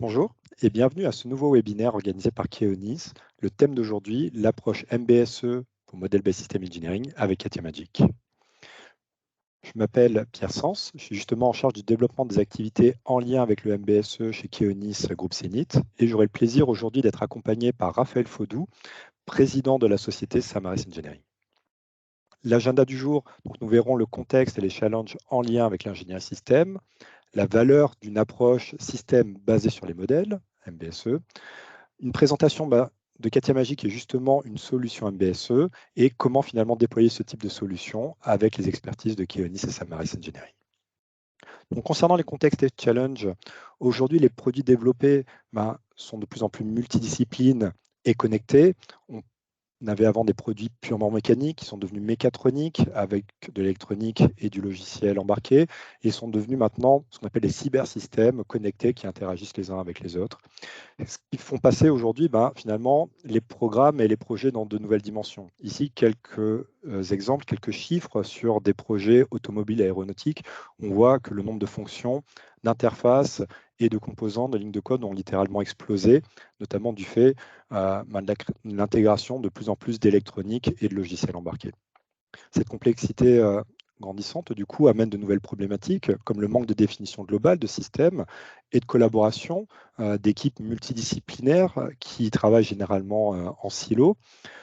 Bonjour et bienvenue à ce nouveau webinaire organisé par Keonis. Le thème d'aujourd'hui, l'approche MBSE pour Model Based System Engineering avec Katia Magic. Je m'appelle Pierre Sens, je suis justement en charge du développement des activités en lien avec le MBSE chez Keonis Groupe Zenith et j'aurai le plaisir aujourd'hui d'être accompagné par Raphaël Faudou, président de la société Samaris Engineering. L'agenda du jour, donc nous verrons le contexte et les challenges en lien avec l'ingénierie système, la valeur d'une approche système basée sur les modèles, MBSE, une présentation de Katia Magic qui est justement une solution MBSE et comment finalement déployer ce type de solution avec les expertises de Keonis et Samaris Engineering. Donc, concernant les contextes et challenges, aujourd'hui les produits développés sont de plus en plus multidisciplines et connectés. On avait avant des produits purement mécaniques qui sont devenus mécatroniques avec de l'électronique et du logiciel embarqué et sont devenus maintenant ce qu'on appelle des cybersystèmes connectés qui interagissent les uns avec les autres. Ce qui font passer aujourd'hui finalement les programmes et les projets dans de nouvelles dimensions. Ici, quelques exemples, quelques chiffres sur des projets automobiles et aéronautiques. On voit que le nombre de fonctions, d'interfaces et de composants de lignes de code ont littéralement explosé, notamment du fait de l'intégration de plus en plus d'électronique et de logiciels embarqués. Cette complexité grandissante, du coup, amène de nouvelles problématiques, comme le manque de définition globale de systèmes et de collaboration d'équipes multidisciplinaires qui travaillent généralement en silo.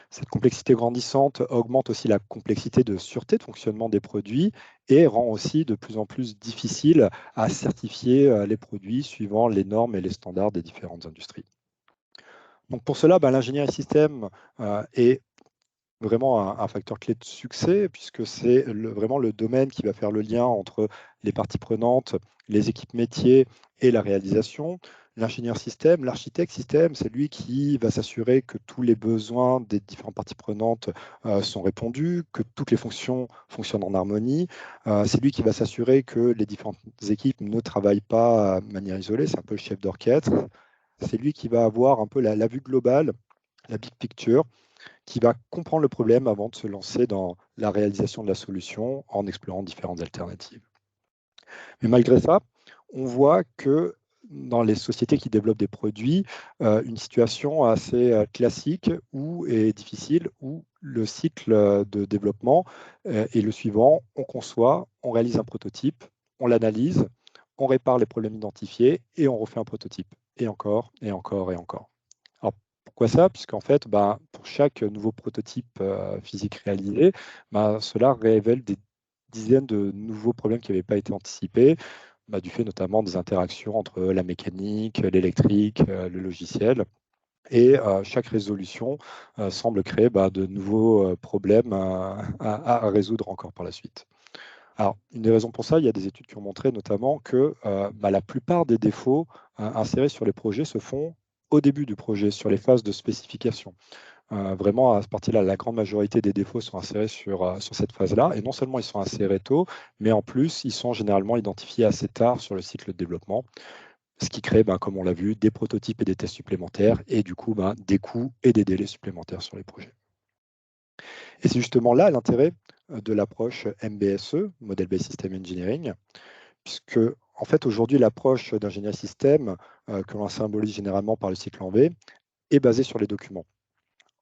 Cette complexité grandissante augmente aussi la complexité de sûreté de fonctionnement des produits et rend aussi de plus en plus difficile à certifier les produits suivant les normes et les standards des différentes industries. Donc pour cela, l'ingénierie système est vraiment un facteur clé de succès, puisque c'est vraiment le domaine qui va faire le lien entre les parties prenantes, les équipes métiers et la réalisation. L'ingénieur système, l'architecte système, c'est lui qui va s'assurer que tous les besoins des différentes parties prenantes sont répondus, que toutes les fonctions fonctionnent en harmonie. C'est lui qui va s'assurer que les différentes équipes ne travaillent pas de manière isolée, c'est un peu le chef d'orchestre. C'est lui qui va avoir un peu la vue globale, la big picture, qui va comprendre le problème avant de se lancer dans la réalisation de la solution en explorant différentes alternatives. Mais malgré ça, on voit que dans les sociétés qui développent des produits, une situation assez classique et difficile où le cycle de développement est le suivant. On conçoit, on réalise un prototype, on l'analyse, on répare les problèmes identifiés et on refait un prototype. Et encore, et encore, et encore. Alors, pourquoi ça? Puisqu'en fait, pour chaque nouveau prototype physique réalisé, cela révèle des dizaines de nouveaux problèmes qui n'avaient pas été anticipés, du fait notamment des interactions entre la mécanique, l'électrique, le logiciel. Et chaque résolution semble créer de nouveaux problèmes à résoudre encore par la suite. Alors, une des raisons pour ça, il y a des études qui ont montré notamment que la plupart des défauts insérés sur les projets se font au début du projet, sur les phases de spécification. Vraiment, à ce parti-là, la grande majorité des défauts sont insérés sur cette phase-là. Et non seulement ils sont insérés tôt, mais en plus, ils sont généralement identifiés assez tard sur le cycle de développement, ce qui crée, comme on l'a vu, des prototypes et des tests supplémentaires, et du coup, des coûts et des délais supplémentaires sur les projets. Et c'est justement là l'intérêt de l'approche MBSE, Model Based System Engineering, puisque en fait, aujourd'hui, l'approche d'ingénierie système, que l'on symbolise généralement par le cycle en V, est basée sur les documents.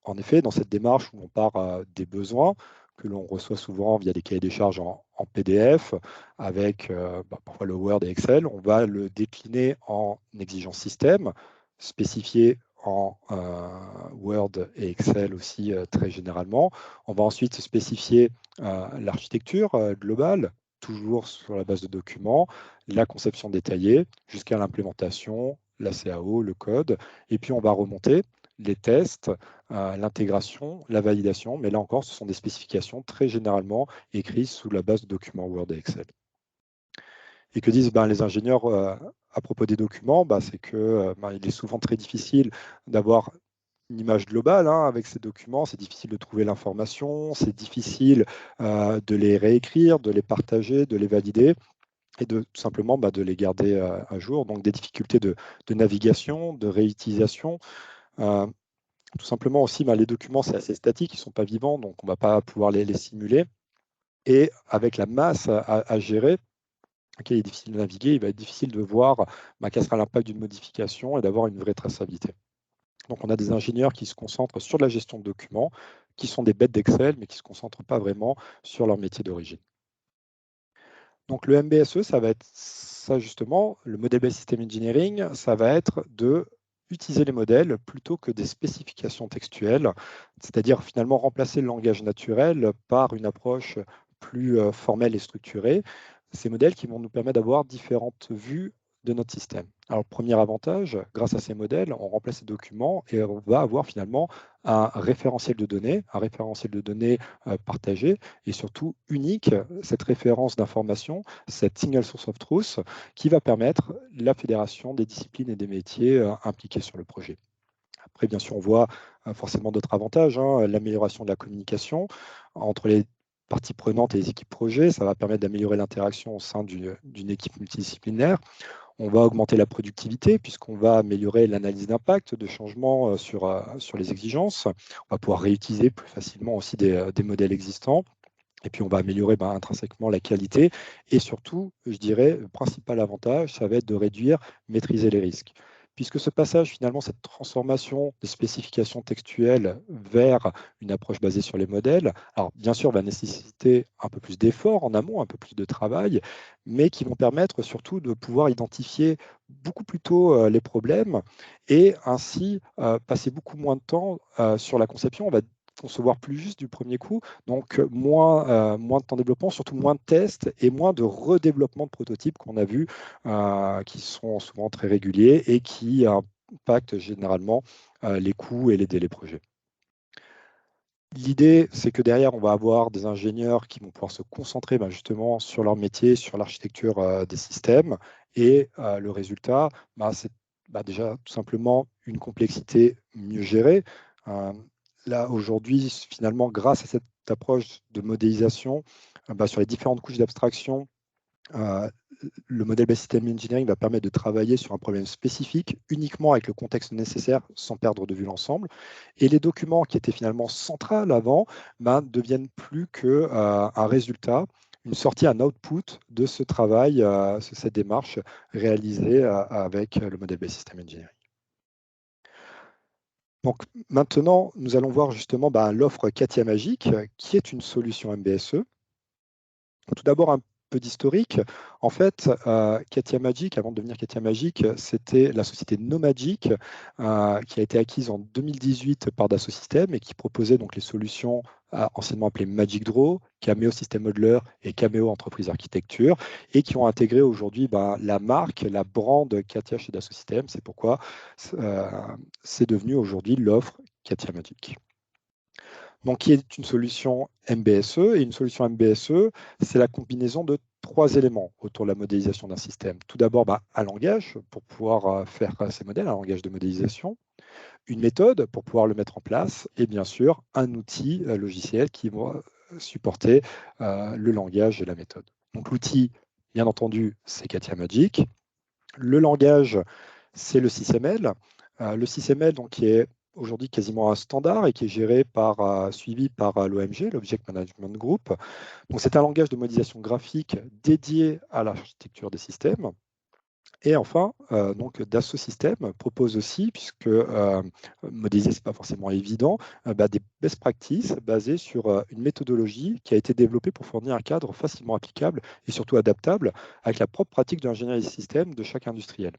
En effet, dans cette démarche où on part des besoins, que l'on reçoit souvent via des cahiers des charges en PDF, avec parfois le Word et Excel, on va le décliner en exigence système, spécifié en Word et Excel aussi très généralement. On va ensuite spécifier l'architecture globale, toujours sur la base de documents, la conception détaillée, jusqu'à l'implémentation, la CAO, le code, et puis on va remonter les tests, l'intégration, la validation, mais là encore, ce sont des spécifications très généralement écrites sous la base de documents Word et Excel. Et que disent les ingénieurs à propos des documents? C'est que il est souvent très difficile d'avoir une image globale avec ces documents, c'est difficile de trouver l'information, c'est difficile de les réécrire, de les partager, de les valider et tout simplement de les garder à jour. Donc des difficultés de navigation, de réutilisation. Tout simplement aussi, les documents, c'est assez statique, ils ne sont pas vivants, donc on ne va pas pouvoir les simuler. Et avec la masse à gérer, il est difficile de naviguer, il va être difficile de voir quel sera l'impact d'une modification et d'avoir une vraie traçabilité. Donc, on a des ingénieurs qui se concentrent sur de la gestion de documents, qui sont des bêtes d'Excel, mais qui ne se concentrent pas vraiment sur leur métier d'origine. Donc, le MBSE, ça va être ça justement, le Model-Based System Engineering, ça va être de utiliser les modèles plutôt que des spécifications textuelles, c'est-à-dire finalement remplacer le langage naturel par une approche plus formelle et structurée. Ces modèles qui vont nous permettre d'avoir différentes vues de notre système. Alors, le premier avantage, grâce à ces modèles, on remplace ces documents et on va avoir finalement un référentiel de données partagé et surtout unique, cette référence d'information, cette single source of truth, qui va permettre la fédération des disciplines et des métiers impliqués sur le projet. Après, bien sûr, on voit forcément d'autres avantages, l'amélioration de la communication entre les parties prenantes et les équipes projets, ça va permettre d'améliorer l'interaction au sein d'une équipe multidisciplinaire. On va augmenter la productivité puisqu'on va améliorer l'analyse d'impact, de changement sur les exigences. On va pouvoir réutiliser plus facilement aussi des modèles existants. Et puis, on va améliorer intrinsèquement la qualité. Et surtout, je dirais, le principal avantage, ça va être de réduire, maîtriser les risques. Puisque ce passage, finalement, cette transformation des spécifications textuelles vers une approche basée sur les modèles, alors bien sûr, va nécessiter un peu plus d'efforts en amont, un peu plus de travail, mais qui vont permettre surtout de pouvoir identifier beaucoup plus tôt les problèmes et ainsi passer beaucoup moins de temps sur la conception. On va concevoir plus juste du premier coup, donc moins de temps de développement, surtout moins de tests et moins de redéveloppement de prototypes qu'on a vu, qui sont souvent très réguliers et qui impactent généralement les coûts et les délais projets. L'idée, c'est que derrière, on va avoir des ingénieurs qui vont pouvoir se concentrer justement sur leur métier, sur l'architecture des systèmes. Et le résultat, c'est déjà tout simplement une complexité mieux gérée. Là, aujourd'hui, finalement, grâce à cette approche de modélisation, sur les différentes couches d'abstraction, le modèle Based System Engineering va permettre de travailler sur un problème spécifique uniquement avec le contexte nécessaire sans perdre de vue l'ensemble. Et les documents qui étaient finalement centrales avant deviennent plus qu'un résultat, une sortie, un output de ce travail, cette démarche réalisée avec le modèle Based System Engineering. Donc maintenant, nous allons voir justement l'offre CATIA Magic, qui est une solution MBSE. Tout d'abord, un peu d'historique. En fait, CATIA Magic, avant de devenir CATIA Magic, c'était la société Nomagic qui a été acquise en 2018 par Dassault Systèmes et qui proposait donc les solutions anciennement appelées Magic Draw, Cameo System Modeler et Cameo Entreprise Architecture et qui ont intégré aujourd'hui la marque, la brand CATIA chez Dassault Systèmes. C'est pourquoi c'est devenu aujourd'hui l'offre CATIA Magic. Donc, qui est une solution MBSE. Et une solution MBSE, c'est la combinaison de 3 éléments autour de la modélisation d'un système. Tout d'abord, un langage pour pouvoir faire ces modèles, un langage de modélisation, une méthode pour pouvoir le mettre en place, et bien sûr, un outil logiciel qui va supporter le langage et la méthode. Donc, l'outil, bien entendu, c'est CATIA Magic. Le langage, c'est le SysML. Le SysML, donc, qui est aujourd'hui quasiment un standard et qui est géré suivi par l'OMG, l'Object Management Group. Donc, c'est un langage de modélisation graphique dédié à l'architecture des systèmes. Et enfin, donc Dassault Systèmes propose aussi, puisque modéliser, ce n'est pas forcément évident, des best practices basées sur une méthodologie qui a été développée pour fournir un cadre facilement applicable et surtout adaptable avec la propre pratique de l'ingénierie des systèmes de chaque industriel.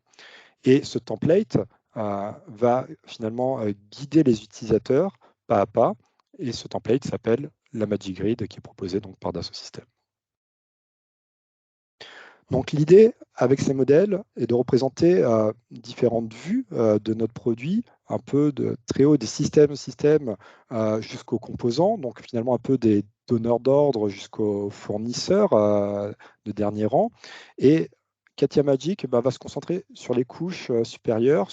Et ce template va finalement guider les utilisateurs pas à pas. Et ce template s'appelle la Magic Grid qui est proposée donc par Dassault Systèmes. Donc l'idée avec ces modèles est de représenter différentes vues de notre produit, un peu de très haut des systèmes jusqu'aux composants, donc finalement un peu des donneurs d'ordre jusqu'aux fournisseurs de dernier rang. Et CATIA Magic va se concentrer sur les couches supérieures,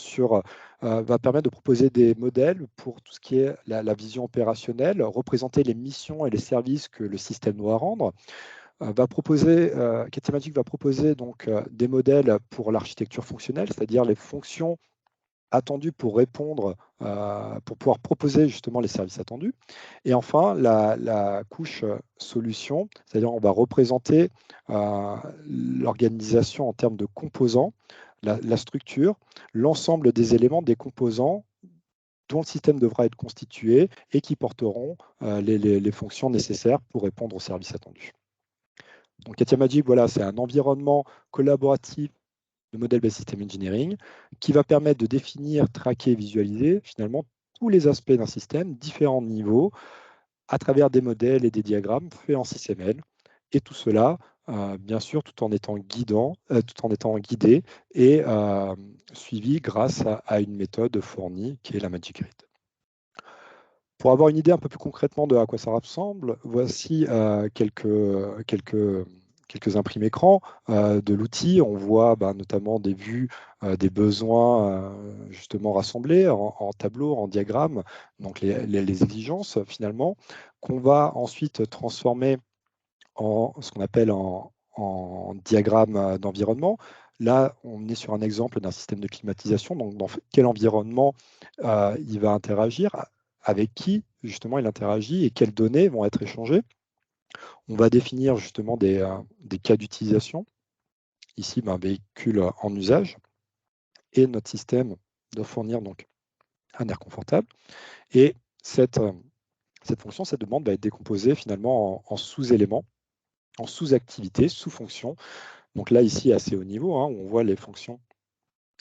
va permettre de proposer des modèles pour tout ce qui est la vision opérationnelle, représenter les missions et les services que le système doit rendre. CATIA Magic va proposer donc des modèles pour l'architecture fonctionnelle, c'est-à-dire les fonctions attendus pour répondre, pour pouvoir proposer justement les services attendus. Et enfin, la couche solution, c'est-à-dire on va représenter l'organisation en termes de composants, la structure, l'ensemble des éléments, des composants dont le système devra être constitué et qui porteront les fonctions nécessaires pour répondre aux services attendus. Donc Katia Magic, voilà, c'est un environnement collaboratif de Model-Based System Engineering qui va permettre de définir, traquer et visualiser finalement tous les aspects d'un système, différents niveaux, à travers des modèles et des diagrammes faits en SysML. Et tout cela, bien sûr, tout en étant guidé et suivi grâce à une méthode fournie qui est la Magic Grid. Pour avoir une idée un peu plus concrètement de à quoi ça ressemble, voici quelques imprimés écrans de l'outil. On voit notamment des vues des besoins justement rassemblés en tableau, en diagramme, donc les exigences finalement, qu'on va ensuite transformer en ce qu'on appelle en diagramme d'environnement. Là, on est sur un exemple d'un système de climatisation, donc dans quel environnement il va interagir, avec qui justement il interagit et quelles données vont être échangées. On va définir justement des cas d'utilisation. Ici, un véhicule en usage. Et notre système doit fournir donc un air confortable. Et cette fonction, cette demande va être décomposée finalement en sous-éléments, en sous-activités, sous-fonctions. Donc là, ici, assez haut niveau, où on voit les fonctions,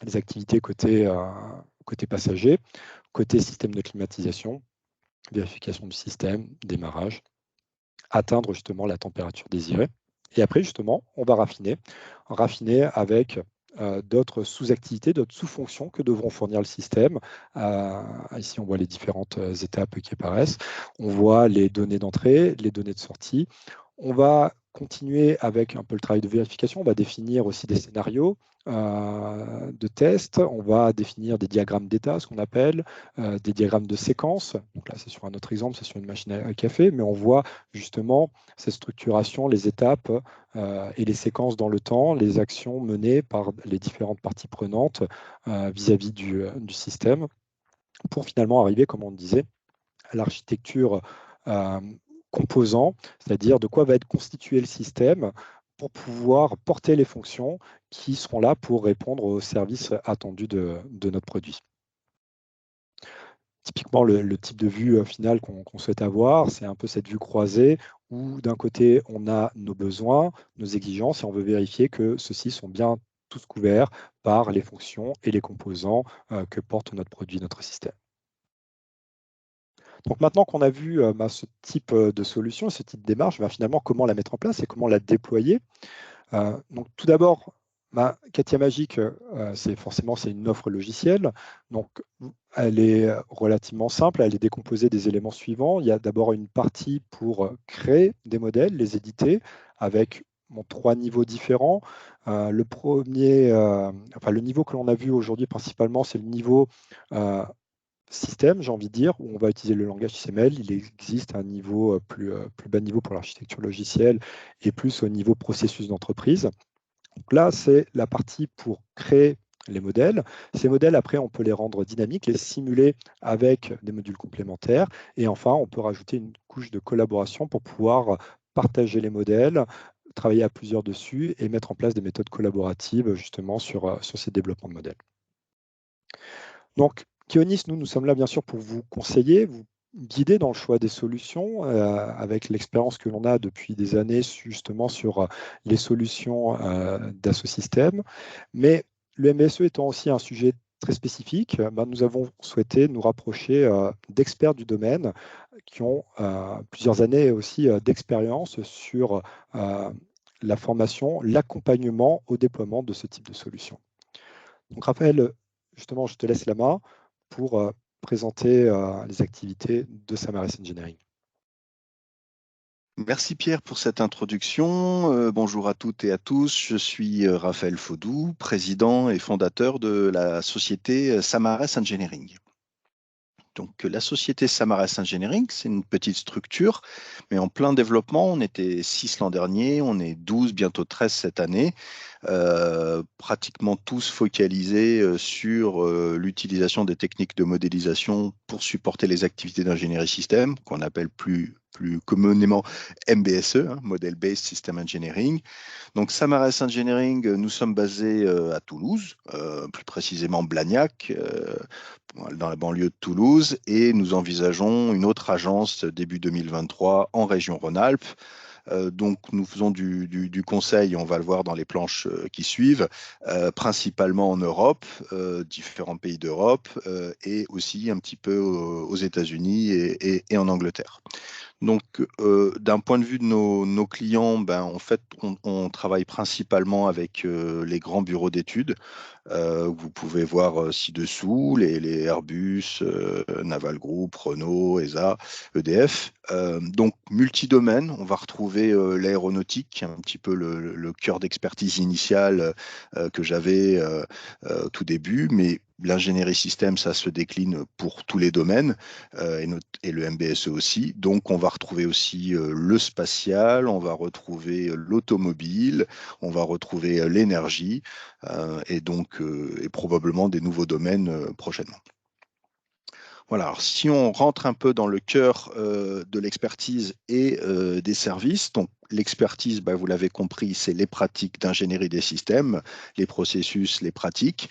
les activités côté passager, côté système de climatisation, vérification du système, démarrage, atteindre justement la température désirée. Et après, justement, on va raffiner avec d'autres sous-activités, d'autres sous-fonctions que devront fournir le système. Ici, on voit les différentes étapes qui apparaissent. On voit les données d'entrée, les données de sortie. On va continuer avec un peu le travail de vérification. On va définir aussi des scénarios de test. On va définir des diagrammes d'état, ce qu'on appelle, des diagrammes de séquence. Donc là, c'est sur un autre exemple, c'est sur une machine à café, mais on voit justement cette structuration, les étapes et les séquences dans le temps, les actions menées par les différentes parties prenantes vis-à-vis du système, pour finalement arriver, comme on disait, à l'architecture composant, c'est-à-dire de quoi va être constitué le système pour pouvoir porter les fonctions qui seront là pour répondre aux services attendus de notre produit. Typiquement, le type de vue finale qu'on souhaite avoir, c'est un peu cette vue croisée où d'un côté, on a nos besoins, nos exigences, et on veut vérifier que ceux-ci sont bien tous couverts par les fonctions et les composants que porte notre produit, notre système. Donc maintenant qu'on a vu ce type de solution, ce type de démarche, finalement, comment la mettre en place et comment la déployer. Donc tout d'abord, Katia Magic, c'est une offre logicielle. Donc elle est relativement simple, elle est décomposée des éléments suivants. Il y a d'abord une partie pour créer des modèles, les éditer, avec 3 niveaux différents. Le premier, le niveau que l'on a vu aujourd'hui principalement, c'est le niveau système, j'ai envie de dire, où on va utiliser le langage XML. Il existe un niveau plus bas niveau pour l'architecture logicielle et plus au niveau processus d'entreprise. Donc là, c'est la partie pour créer les modèles. Ces modèles, après, on peut les rendre dynamiques, les simuler avec des modules complémentaires. Et enfin, on peut rajouter une couche de collaboration pour pouvoir partager les modèles, travailler à plusieurs dessus et mettre en place des méthodes collaboratives justement sur ces développements de modèles. Donc, Keonis, nous sommes là bien sûr pour vous conseiller, vous guider dans le choix des solutions avec l'expérience que l'on a depuis des années justement sur les solutions d'Assosystème. Mais le MBSE étant aussi un sujet très spécifique, nous avons souhaité nous rapprocher d'experts du domaine qui ont plusieurs années aussi d'expérience sur la formation, l'accompagnement au déploiement de ce type de solution. Donc Raphaël, justement, je te laisse la main pour présenter les activités de Samaris Engineering. Merci Pierre pour cette introduction. Bonjour à toutes et à tous. Je suis Raphaël Faudou, président et fondateur de la société Samaris Engineering. Donc, la société Samaras Engineering, c'est une petite structure, mais en plein développement. On était 6 l'an dernier, on est 12, bientôt 13 cette année, pratiquement tous focalisés sur l'utilisation des techniques de modélisation pour supporter les activités d'ingénierie système, qu'on appelle plus communément MBSE, hein, Model Based System Engineering. Donc, Samaras Engineering, nous sommes basés à Toulouse, plus précisément Blagnac, dans la banlieue de Toulouse, et nous envisageons une autre agence début 2023 en région Rhône-Alpes. Donc, nous faisons du conseil, on va le voir dans les planches qui suivent, principalement en Europe, différents pays d'Europe, et aussi un petit peu aux États-Unis et en Angleterre. Donc, d'un point de vue de nos clients, ben, en fait, on travaille principalement avec les grands bureaux d'études. Vous pouvez voir ci-dessous les Airbus, Naval Group, Renault, ESA, EDF. Donc, multidomaine, on va retrouver l'aéronautique, un petit peu le cœur d'expertise initiale que j'avais au tout début, mais l'ingénierie système, ça se décline pour tous les domaines et le MBSE aussi. Donc, on va retrouver aussi le spatial, on va retrouver l'automobile, on va retrouver l'énergie et probablement des nouveaux domaines prochainement. Voilà, alors si on rentre un peu dans le cœur de l'expertise et des services, donc l'expertise, vous l'avez compris, c'est les pratiques d'ingénierie des systèmes, les processus, les pratiques,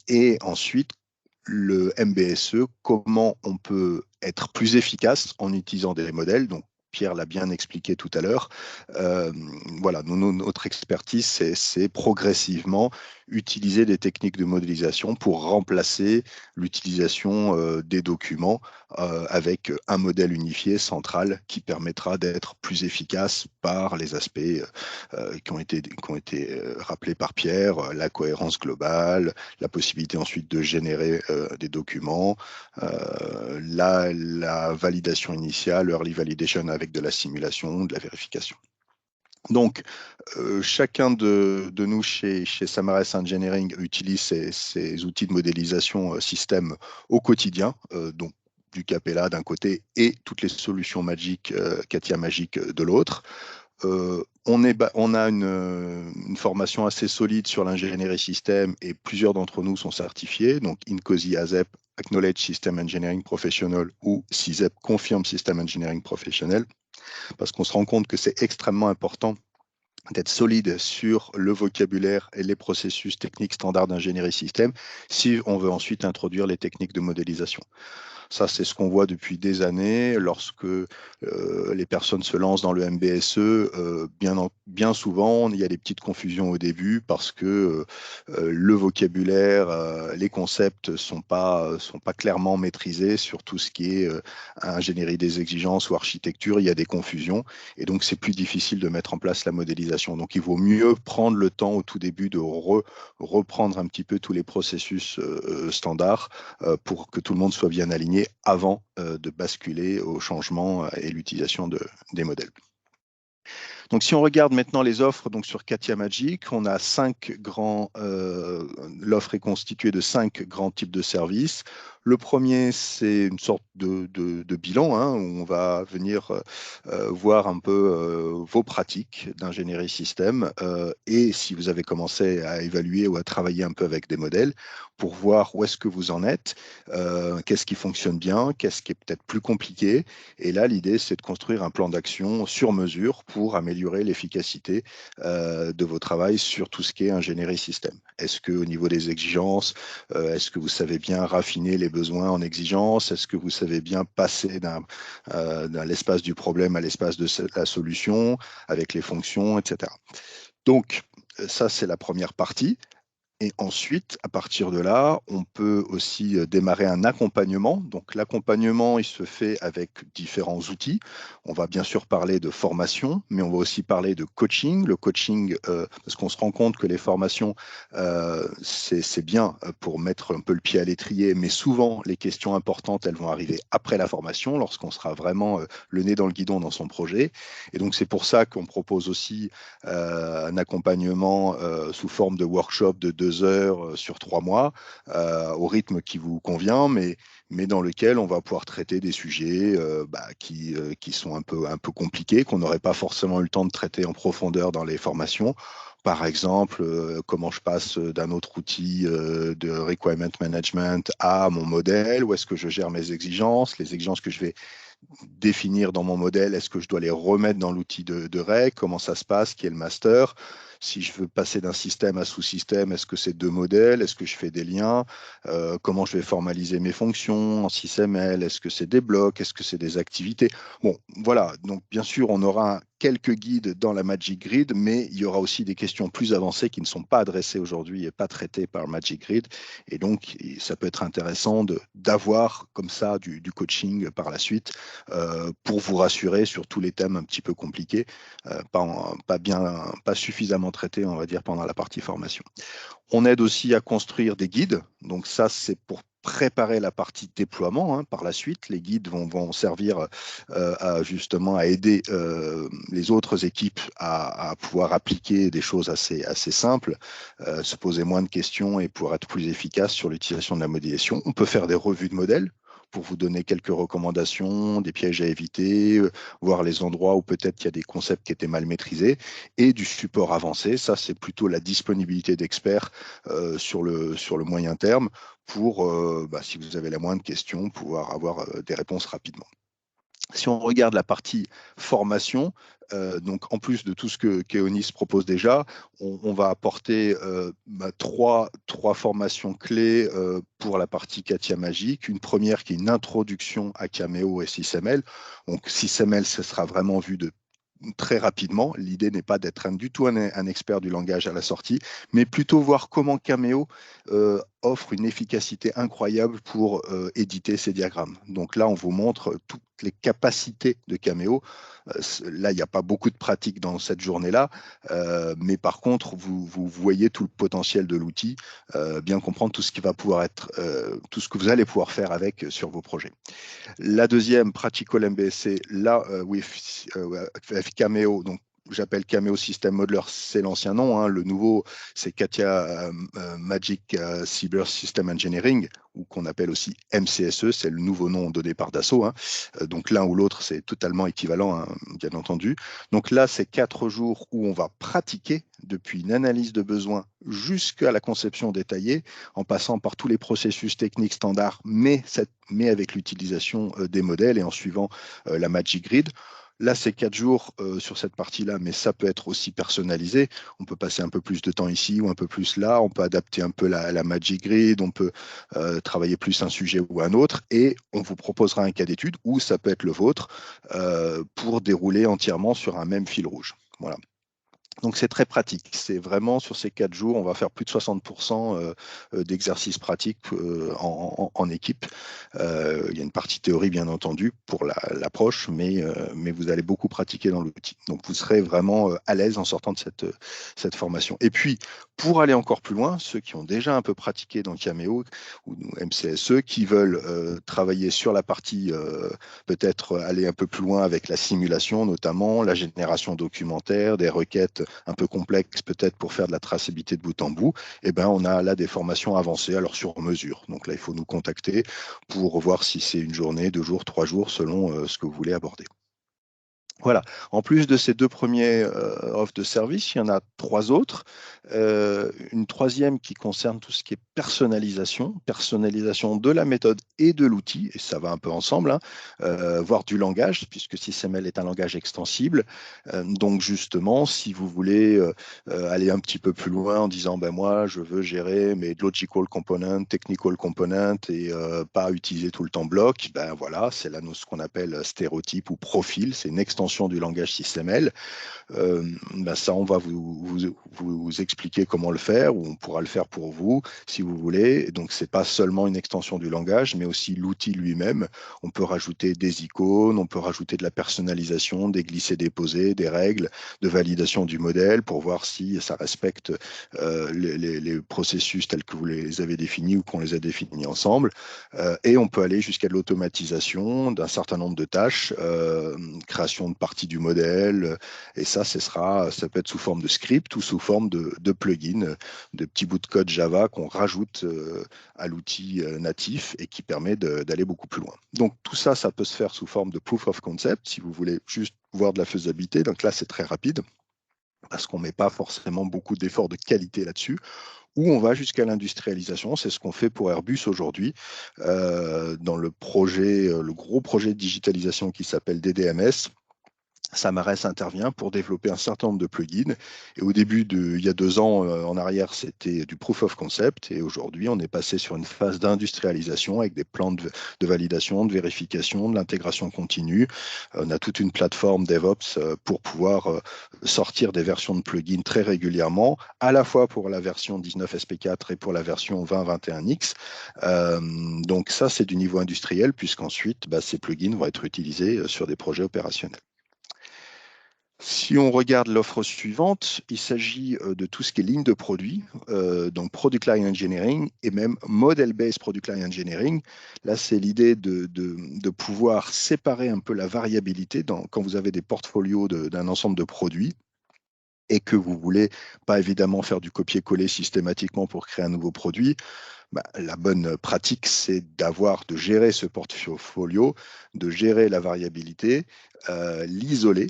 et ensuite le MBSE, comment on peut être plus efficace en utilisant des modèles. Donc, Pierre l'a bien expliqué tout à l'heure. Voilà, notre expertise, c'est progressivement utiliser des techniques de modélisation pour remplacer l'utilisation des documents avec un modèle unifié central qui permettra d'être plus efficace par les aspects qui ont été rappelés par Pierre, la cohérence globale, la possibilité ensuite de générer des documents, la validation initiale, early validation avec de la simulation, de la vérification. Donc, chacun de nous chez Samaras Engineering utilise ces outils de modélisation système au quotidien, donc du Capella d'un côté et toutes les solutions magiques, Katia Magic de l'autre. On a une formation assez solide sur l'ingénierie système et plusieurs d'entre nous sont certifiés, donc INCOSI ASEP, Acknowledge System Engineering Professional ou CISEP Confirm System Engineering Professional, parce qu'on se rend compte que c'est extrêmement important d'être solide sur le vocabulaire et les processus techniques standards d'ingénierie système si on veut ensuite introduire les techniques de modélisation. Ça, c'est ce qu'on voit depuis des années lorsque les personnes se lancent dans le MBSE. Bien souvent, il y a des petites confusions au début parce que le vocabulaire, les concepts sont pas clairement maîtrisés sur tout ce qui est ingénierie des exigences ou architecture. Il y a des confusions et donc c'est plus difficile de mettre en place la modélisation. Donc il vaut mieux prendre le temps au tout début de reprendre un petit peu tous les processus standards pour que tout le monde soit bien aligné avant de basculer au changement et l'utilisation des modèles. Donc, si on regarde maintenant les offres donc sur Katia Magic, on a l'offre est constituée de 5 grands types de services. Le premier, c'est une sorte de bilan hein, où on va venir voir un peu vos pratiques d'ingénierie système et si vous avez commencé à évaluer ou à travailler un peu avec des modèles pour voir où est-ce que vous en êtes, qu'est-ce qui fonctionne bien, qu'est-ce qui est peut-être plus compliqué. Et là, l'idée, c'est de construire un plan d'action sur mesure pour améliorer l'efficacité de vos travaux sur tout ce qui est ingénierie système. Est-ce qu'au niveau des exigences, est-ce que vous savez bien raffiner les besoins en exigences? Est-ce que vous savez bien passer d'un l'espace du problème à l'espace de la solution avec les fonctions, etc. Donc, ça, c'est la première partie. Et ensuite, à partir de là, on peut aussi démarrer un accompagnement. Donc l'accompagnement, il se fait avec différents outils. On va bien sûr parler de formation, mais on va aussi parler de coaching. Le coaching, parce qu'on se rend compte que les formations, c'est bien pour mettre un peu le pied à l'étrier, mais souvent les questions importantes, elles vont arriver après la formation, lorsqu'on sera vraiment le nez dans le guidon dans son projet. Et donc c'est pour ça qu'on propose aussi un accompagnement sous forme de workshop de 2 heures sur 3 mois, au rythme qui vous convient, mais dans lequel on va pouvoir traiter des sujets qui sont un peu compliqués, qu'on n'aurait pas forcément eu le temps de traiter en profondeur dans les formations. Par exemple, comment je passe d'un autre outil de requirement management à mon modèle, où est-ce que je gère mes exigences, les exigences que je vais définir dans mon modèle, est-ce que je dois les remettre dans l'outil de règle, comment ça se passe, qui est le master, si je veux passer d'un système à sous-système, est-ce que c'est 2 modèles, est-ce que je fais des liens, comment je vais formaliser mes fonctions en SysML, est-ce que c'est des blocs, est-ce que c'est des activités. Bon, voilà, donc bien sûr, on aura quelques guides dans la Magic Grid, mais il y aura aussi des questions plus avancées qui ne sont pas adressées aujourd'hui et pas traitées par Magic Grid. Et donc, ça peut être intéressant d'avoir comme ça du coaching par la suite pour vous rassurer sur tous les thèmes un petit peu compliqués, pas suffisamment traités, on va dire, pendant la partie formation. On aide aussi à construire des guides. Donc ça, c'est pour préparer la partie déploiement par la suite. Les guides vont servir justement à aider les autres équipes à pouvoir appliquer des choses assez simples, se poser moins de questions et pouvoir être plus efficace sur l'utilisation de la modélisation. On peut faire des revues de modèles pour vous donner quelques recommandations, des pièges à éviter, voir les endroits où peut-être il y a des concepts qui étaient mal maîtrisés, et du support avancé. Ça, c'est plutôt la disponibilité d'experts sur le moyen terme pour, si vous avez la moindre question, pouvoir avoir des réponses rapidement. Si on regarde la partie formation, donc en plus de tout ce que Keonis propose déjà, on va apporter trois formations clés pour la partie CATIA Magic. Une première qui est une introduction à Cameo et SysML. Donc SysML, ce sera vraiment vu de très rapidement. L'idée n'est pas d'être du tout un expert du langage à la sortie, mais plutôt voir comment Cameo offre une efficacité incroyable pour éditer ces diagrammes. Donc là, on vous montre toutes les capacités de Cameo. Là, il n'y a pas beaucoup de pratique dans cette journée-là, mais par contre, vous voyez tout le potentiel de l'outil, bien comprendre tout ce qui va pouvoir être, tout ce que vous allez pouvoir faire avec sur vos projets. La deuxième, Practical MBSC, là, avec Cameo, donc j'appelle Cameo System Modeler, c'est l'ancien nom. Le nouveau, c'est CATIA Magic Cyber System Engineering, ou qu'on appelle aussi MCSE, c'est le nouveau nom donné par Dassault. Donc l'un ou l'autre, c'est totalement équivalent, bien entendu. Donc là, c'est 4 jours où on va pratiquer depuis une analyse de besoin jusqu'à la conception détaillée, en passant par tous les processus techniques standards, mais avec l'utilisation des modèles et en suivant la Magic Grid. Là, c'est 4 jours sur cette partie-là, mais ça peut être aussi personnalisé. On peut passer un peu plus de temps ici ou un peu plus là. On peut adapter un peu la Magic Grid. On peut travailler plus un sujet ou un autre. Et on vous proposera un cas d'étude, ou ça peut être le vôtre, pour dérouler entièrement sur un même fil rouge. Voilà. Donc c'est très pratique. C'est vraiment sur ces 4 jours, on va faire plus de 60% d'exercices pratiques en équipe. Il y a une partie théorie bien entendu pour l'approche, mais vous allez beaucoup pratiquer dans l'outil. Donc vous serez vraiment à l'aise en sortant de cette formation. Et puis pour aller encore plus loin, ceux qui ont déjà un peu pratiqué dans Cameo ou MCSE, qui veulent travailler sur la partie, peut-être aller un peu plus loin avec la simulation, notamment la génération documentaire, des requêtes un peu complexes peut-être pour faire de la traçabilité de bout en bout, et ben on a là des formations avancées, alors sur mesure. Donc là, il faut nous contacter pour voir si c'est une journée, 2 jours, 3 jours, selon ce que vous voulez aborder. Voilà. En plus de ces 2 premiers offres de service, il y en a 3 autres. Une troisième qui concerne tout ce qui est personnalisation de la méthode et de l'outil, et ça va un peu ensemble, voire du langage, puisque SysML est un langage extensible. Donc justement, si vous voulez aller un petit peu plus loin en disant, ben moi, je veux gérer mes logical components, technical components et pas utiliser tout le temps bloc, ben voilà, c'est là ce qu'on appelle stéréotype ou profil, c'est une extension du langage SysML. Ça, on va vous expliquer comment le faire, ou on pourra le faire pour vous. Si vous voulez. Donc, ce n'est pas seulement une extension du langage, mais aussi l'outil lui-même. On peut rajouter des icônes, on peut rajouter de la personnalisation, des glisser-déposer, des règles de validation du modèle pour voir si ça respecte les processus tels que vous les avez définis ou qu'on les a définis ensemble. Et on peut aller jusqu'à de l'automatisation d'un certain nombre de tâches, création de parties du modèle, et ça peut être sous forme de script ou sous forme de plugin, de petits bouts de code Java qu'on rajoute à l'outil natif et qui permet d'aller beaucoup plus loin. Donc tout ça, ça peut se faire sous forme de proof of concept, si vous voulez juste voir de la faisabilité. Donc là, c'est très rapide, parce qu'on ne met pas forcément beaucoup d'efforts de qualité là-dessus, ou on va jusqu'à l'industrialisation. C'est ce qu'on fait pour Airbus aujourd'hui, dans le gros projet de digitalisation qui s'appelle DDMS. Samares intervient pour développer un certain nombre de plugins. Et au début, il y a 2 ans en arrière, c'était du proof of concept. Et aujourd'hui, on est passé sur une phase d'industrialisation avec des plans de validation, de vérification, de l'intégration continue. On a toute une plateforme DevOps pour pouvoir sortir des versions de plugins très régulièrement, à la fois pour la version 19 SP4 et pour la version 2021X. Donc ça, c'est du niveau industriel, puisqu'ensuite, ces plugins vont être utilisés sur des projets opérationnels. Si on regarde l'offre suivante, il s'agit de tout ce qui est ligne de produit, donc Product Line Engineering et même Model-Based Product Line Engineering. Là, c'est l'idée de pouvoir séparer un peu la variabilité quand vous avez des portfolios d'un ensemble de produits et que vous voulez pas évidemment faire du copier-coller systématiquement pour créer un nouveau produit. La bonne pratique, c'est de gérer ce portfolio, de gérer la variabilité, l'isoler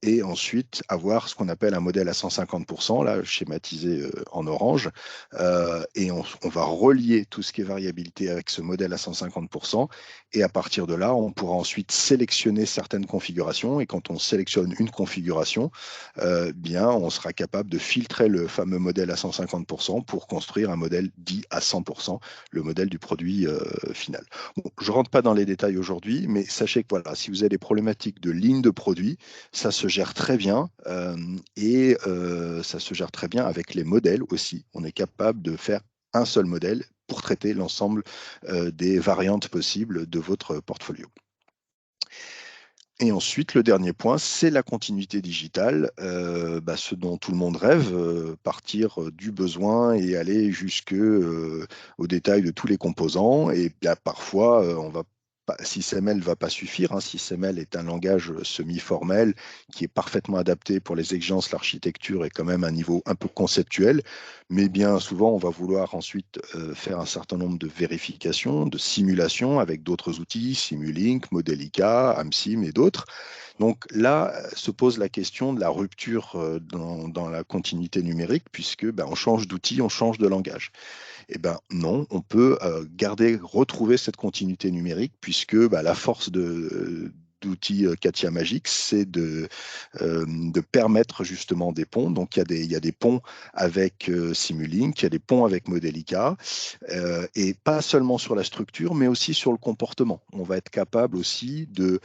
et ensuite avoir ce qu'on appelle un modèle à 150%, là schématisé en orange. Et on va relier tout ce qui est variabilité avec ce modèle à 150%. Et à partir de là, on pourra ensuite sélectionner certaines configurations. Et quand on sélectionne une configuration, on sera capable de filtrer le fameux modèle à 150% pour construire un modèle dit à 100%, le modèle du produit final. Bon, je ne rentre pas dans les détails aujourd'hui, mais sachez que voilà, si vous avez des problématiques de ligne de produit, ça se gère très bien et ça se gère très bien avec les modèles aussi. On est capable de faire un seul modèle pour traiter l'ensemble des variantes possibles de votre portfolio. Et ensuite, le dernier point, c'est la continuité digitale, ce dont tout le monde rêve, partir du besoin et aller au détail de tous les composants. Et bien, parfois, SysML ne va pas suffire. SysML est un langage semi-formel qui est parfaitement adapté pour les exigences. L'architecture est quand même à un niveau un peu conceptuel, mais bien souvent, on va vouloir ensuite faire un certain nombre de vérifications, de simulations avec d'autres outils, Simulink, Modelica, AMSIM et d'autres. Donc là, se pose la question de la rupture dans la continuité numérique, puisque on change d'outil, on change de langage. Eh bien non, on peut retrouver cette continuité numérique, puisque la force d'outils CATIA Magic, c'est de permettre justement des ponts. Donc il y a des ponts avec Simulink, il y a des ponts avec Modelica, et pas seulement sur la structure, mais aussi sur le comportement. On va être capable aussi de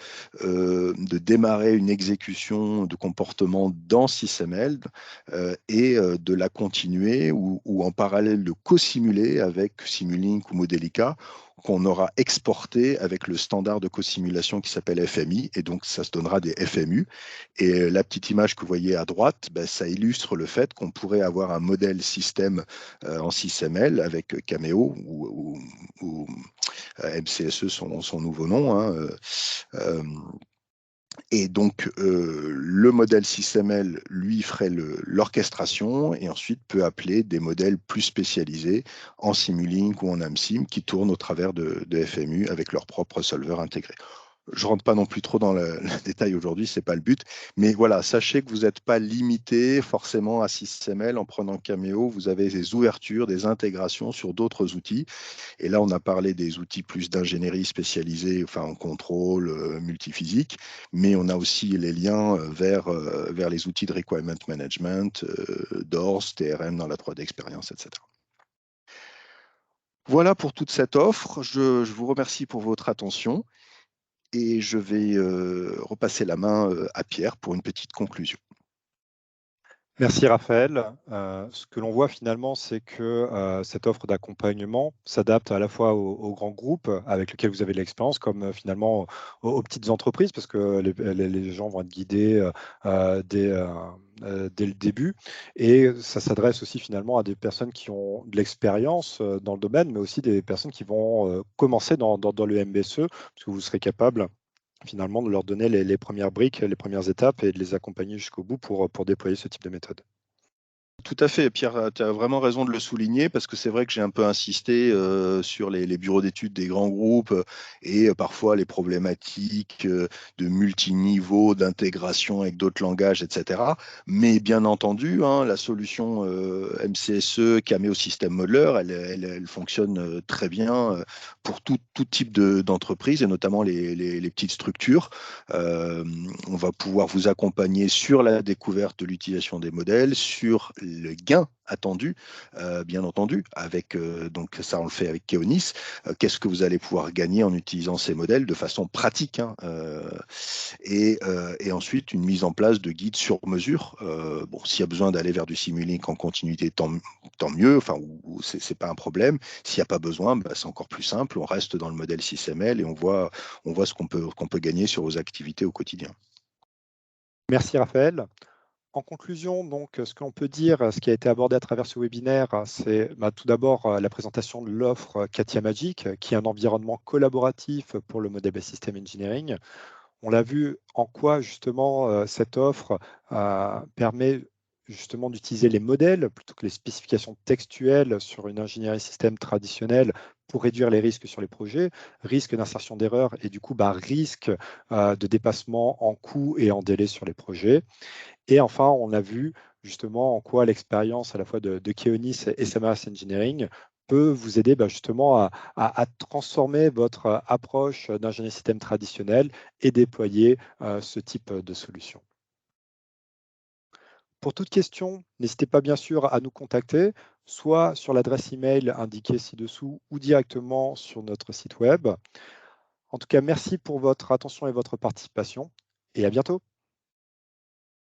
démarrer une exécution de comportement dans SysML et de la continuer ou en parallèle de co-simuler avec Simulink ou Modelica, qu'on aura exporté avec le standard de co-simulation qui s'appelle FMI, et donc ça se donnera des FMU. Et la petite image que vous voyez à droite, ça illustre le fait qu'on pourrait avoir un modèle système en SysML avec Cameo ou MCSE, son nouveau nom. Et donc, le modèle SysML, lui, ferait l'orchestration et ensuite peut appeler des modèles plus spécialisés en Simulink ou en AMSIM qui tournent au travers de FMU avec leur propre solver intégré. Je ne rentre pas non plus trop dans le détail aujourd'hui, ce n'est pas le but. Mais voilà, sachez que vous n'êtes pas limité forcément à SysML en prenant Cameo. Vous avez des ouvertures, des intégrations sur d'autres outils. Et là, on a parlé des outils plus d'ingénierie spécialisée, enfin en contrôle, multiphysique, mais on a aussi les liens vers les outils de requirement management, DORS, TRM dans la 3D Experience, etc. Voilà pour toute cette offre. Je vous remercie pour votre attention et je vais repasser la main à Pierre pour une petite conclusion. Merci Raphaël. Ce que l'on voit finalement, c'est que cette offre d'accompagnement s'adapte à la fois aux grands groupes avec lesquels vous avez de l'expérience, comme finalement aux petites entreprises, parce que les gens vont être guidés dès le début. Et ça s'adresse aussi finalement à des personnes qui ont de l'expérience dans le domaine, mais aussi des personnes qui vont commencer dans le MBSE, parce que vous serez capable finalement de leur donner les premières briques, les premières étapes et de les accompagner jusqu'au bout pour déployer ce type de méthode. Tout à fait, Pierre, tu as vraiment raison de le souligner parce que c'est vrai que j'ai un peu insisté sur les bureaux d'études des grands groupes et parfois les problématiques de multiniveau, d'intégration avec d'autres langages, etc. Mais bien entendu, hein, la solution MCSE Cameo System Modeler, elle fonctionne très bien pour tout type d'entreprise et notamment les petites structures. Euh, on va pouvoir vous accompagner sur la découverte de l'utilisation des modèles, sur le gain attendu, bien entendu, avec donc ça on le fait avec Keonis. Qu'est-ce que vous allez pouvoir gagner en utilisant ces modèles de façon pratique, hein, et ensuite une mise en place de guides sur mesure. Bon, s'il y a besoin d'aller vers du Simulink en continuité, tant mieux. Enfin, c'est pas un problème. S'il n'y a pas besoin, bah, c'est encore plus simple. On reste dans le modèle 6ML et on voit ce qu'on peut gagner sur vos activités au quotidien. Merci Raphaël. En conclusion, donc, ce qu'on peut dire, ce qui a été abordé à travers ce webinaire, c'est tout d'abord la présentation de l'offre CATIA Magic, qui est un environnement collaboratif pour le Model-Based System Engineering. On l'a vu en quoi justement cette offre permet justement d'utiliser les modèles plutôt que les spécifications textuelles sur une ingénierie système traditionnelle pour réduire les risques sur les projets, risque d'insertion d'erreurs et du coup risque de dépassement en coût et en délai sur les projets. Et enfin, on a vu justement en quoi l'expérience à la fois de Keonis et Samaras Engineering peut vous aider justement à transformer votre approche d'ingénierie système traditionnel et déployer ce type de solution. Pour toute question, n'hésitez pas bien sûr à nous contacter, soit sur l'adresse email indiquée ci-dessous ou directement sur notre site web. En tout cas, merci pour votre attention et votre participation et à bientôt.